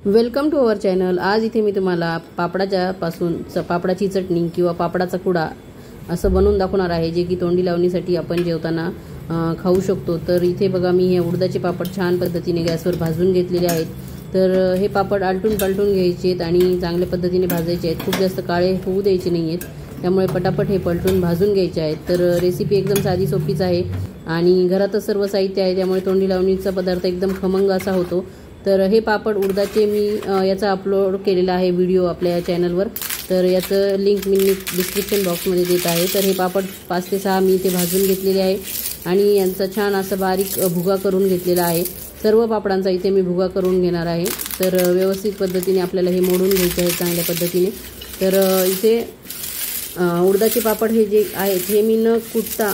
Welcome to our channel. आज इथे मी तुम्हाला पापडाची चटणी किंवा पापडाचा कुडा असं बनवून दाखवणार आहे, जे की तोंडी लावणीसाठी आपण जेवताना खाऊ शकतो। तर इथे बघा, मी हे उडदाचे पापड छान पद्धतीने गॅसवर भाजून घेतलेले आहेत। तर हे पापड आलटून पालटून घ्यायचे आहेत आणि चांगल्या पद्धतीने भाजायचे आहेत। खूप जास्त काळे होऊ द्यायचे नाहीत, त्यामुळे पटापट हे पलटून भाजून घ्यायचे आहेत। तर रेसिपी एकदम साधी सोपीच आहे आणि घरातच सर्व साहित्य आहे, त्यामुळे तोंडी लावणीचा पदार्थ एकदम खमंग असा होतो। तर हे पापड उडदाचे मी याचा अपलोड केलेला आहे व्हिडिओ आपल्या चॅनलवर। तर याचं लिंक मी डिस्क्रिप्शन बॉक्समध्ये देत आहे। तर हे पापड 5 ते 6 मी इथे भाजून घेतलेले आहे आणि यांचा छान असा बारीक भुगा करून घेतलेला आहे। सर्व पापडांचा इथे मी भुगा करून घेणार आहे। तर व्यवस्थित पद्धतीने आपल्याला हे मोडून घ्यायचे आहे चांगल्या पद्धतीने। तर इथे उडदाचे पापड हे जे आहेत हे मी न कुटता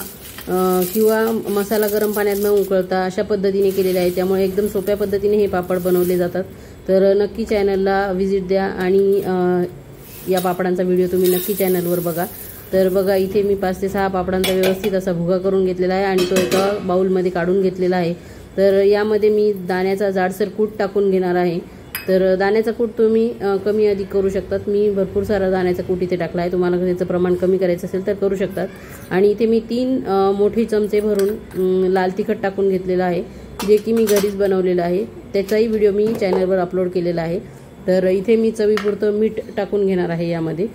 किंवा मसाला गरम पाण्यात न उकळता अशा पद्धतीने केलेले आहे, त्यामुळे एकदम सोप्या पद्धतीने हे पापड बनवले जातात। तर नक्की चॅनलला व्हिजिट द्या आणि या पापडांचा व्हिडिओ तुम्ही नक्की चॅनलवर बघा। तर बघा, इथे मी 5 ते 6 पापडांचा व्यवस्थित असा भुगा करून घेतलेला आहे आणि तो एका बाउलमध्ये काढून घेतलेला आहे। तर यामध्ये मी दाण्याचा जाडसर कूट टाकून घेणार आहे। तर दाण्याचा कूट तुम्ही कमी अधिक करू शकतात। मी भरपूर सारा दाण्याचा कूट इथे टाकला आहे, तुम्हाला त्याचं प्रमाण कमी करायचं असेल तर करू शकतात। आणि इथे मी 3 मोठे चमचे भरून लाल तिखट टाकून घेतलेला आहे, जे की मी घरीच बनवलेलं आहे। त्याचाही व्हिडिओ मी चॅनलवर अपलोड केलेला आहे। तर इथे मी चवीपुरतं मीठ टाकून घेणार आहे यामध्ये।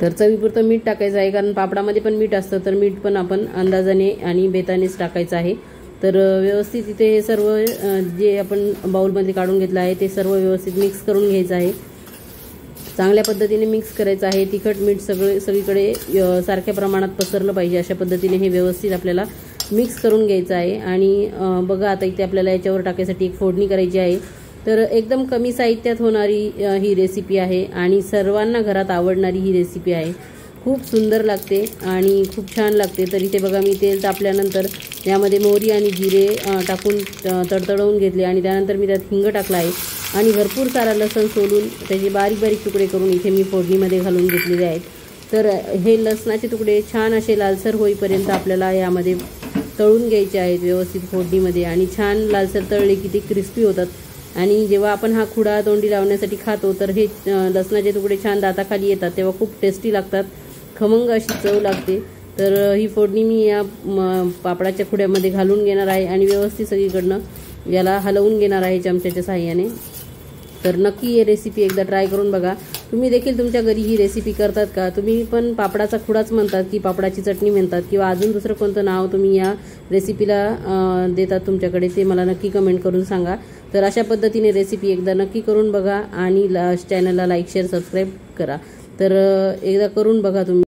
तर चवीपुरतं मीठ टाकायचं आहे, कारण पापडामध्ये पण मीठ असतं, तर मीठ पण आपण अंदाजाने आणि बेतानेच टाकायचं आहे। तर व्यवस्थित इथे हे सर्व जे आपण बाउलमध्ये काढून घेतलं आहे ते सर्व व्यवस्थित मिक्स करून घ्यायचं आहे। चांगल्या पद्धतीने मिक्स करायचं आहे। तिखट मीठ सगळीकडे सारख्या प्रमाणात पसरलं पाहिजे, अशा पद्धतीने हे व्यवस्थित आपल्याला मिक्स करून घ्यायचं आहे। आणि बघा, आता इथे आपल्याला याच्यावर टाकायसाठी एक फोडणी करायची आहे। तर एकदम कमी साहित्यात होणारी ही रेसिपी आहे आणि सर्वांना घरात आवडणारी ही रेसिपी आहे। खूप सुंदर लागते आणि खूप छान लागते। तर इथे बघा, मी तेल तापल्यानंतर यामध्ये मोहरी आणि जिरे टाकून तडतडवून घेतले आणि त्यानंतर मी त्यात हिंग टाकला आहे आणि भरपूर सारा लसूण सोलून त्याचे बारीक बारीक तुकडे करून इथे मी फोडणीमध्ये घालून घेतलेले आहेत। तर हे लसणाचे तुकडे छान असे लालसर होईपर्यंत आपल्याला यामध्ये तळून घ्यायचे आहेत व्यवस्थित फोडणीमध्ये, आणि छान लालसर तळले की ते क्रिस्पी होतात। आणि जेव्हा आपण हा खुडा तोंडी लावण्यासाठी खातो तर हे लसणाचे तुकडे छान दाताखाली येतात, तेव्हा खूप टेस्टी लागतात, खमंग अशी चव लागते। तर ही फोडणी मी या पापडाच्या खुड्यामध्ये घालून घेणार आहे आणि व्यवस्थित सगळीकडनं याला हलवून घेणार आहे चमच्याच्या साहाय्याने। तर नक्की ही रेसिपी एकदा ट्राय करून बघा। तुम्ही देखील तुमच्या घरी ही रेसिपी करतात का? तुम्ही पण पापडाचा खुडाच म्हणतात की पापडाची चटणी म्हणतात किंवा अजून दुसरं कोणतं नाव तुम्ही या रेसिपीला देतात तुमच्याकडे, ते मला नक्की कमेंट करून सांगा। तर अशा पद्धतीने रेसिपी एकदा नक्की करून बघा आणि चॅनलला लाईक शेअर सबस्क्राईब करा। तर एकदा करून बघा तुम्ही।